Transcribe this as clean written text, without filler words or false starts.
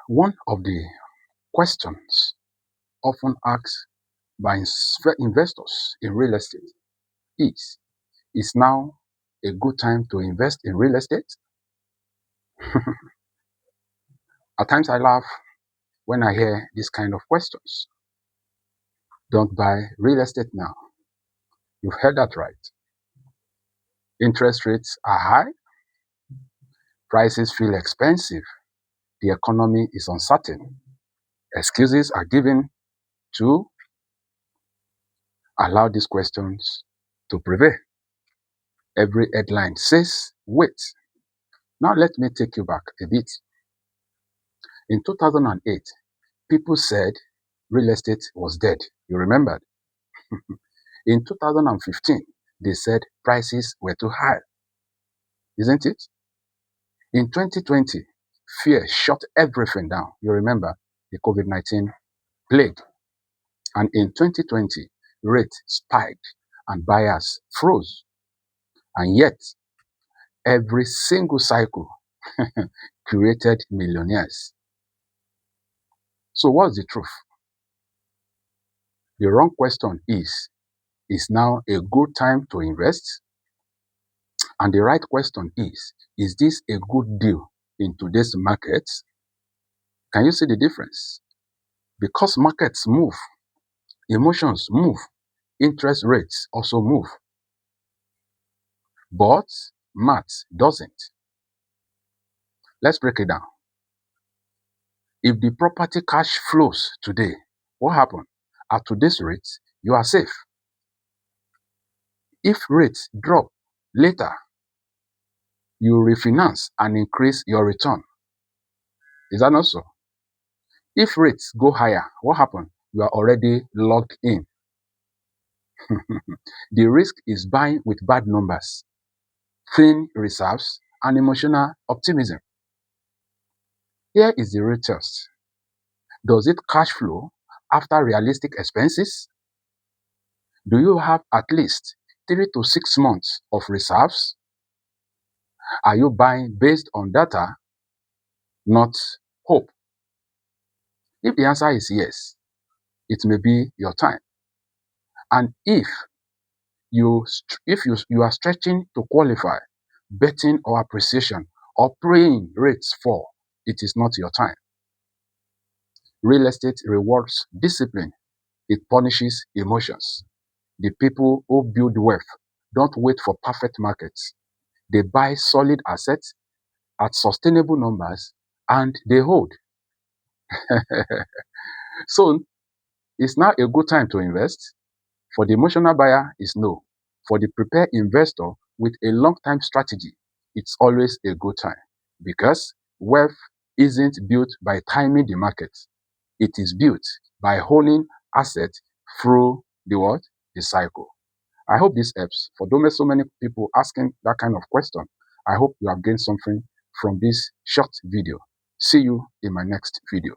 One of the questions often asked by investors in real estate is now a good time to invest in real estate? At times I laugh when I hear this kind of questions. Don't buy real estate now. You've heard that right. Interest rates are high, prices feel expensive, the economy is uncertain. Excuses are given to allow these questions to prevail. Every headline says, wait. Now let me take you back a bit. In 2008, people said real estate was dead. You remember? In 2015, they said prices were too high, isn't it? In 2020, fear shut everything down. You remember the COVID-19 plague. And in 2020, rates spiked and buyers froze. And yet, every single cycle created millionaires. So what's the truth? The wrong question is now a good time to invest? And the right question is this a good deal in today's market? Can you see the difference? Because markets move, emotions move, interest rates also move. But math doesn't. Let's break it down. If the property cash flows today, what happened? At today's rates, you are safe. If rates drop later, you refinance and increase your return. Is that not so? If rates go higher, what happened? You are already locked in. The risk is buying with bad numbers, thin reserves, and emotional optimism. Here is the real test. Does it cash flow after realistic expenses? Do you have at least 3 to 6 months of reserves? Are you buying based on data, not hope? If the answer is yes, it may be your time. And if you are stretching to qualify, betting or appreciation or praying rates fall, it is not your time. Real estate rewards discipline. It punishes emotions. The people who build wealth don't wait for perfect markets. They buy solid assets at sustainable numbers and they hold. So it's now a good time to invest. For the emotional buyer, it's no. For the prepared investor with a long-term strategy, it's always a good time because wealth isn't built by timing the market. It is built by holding assets through the what? The cycle. I hope this helps. For those so many people asking that kind of question, I hope you have gained something from this short video. See you in my next video.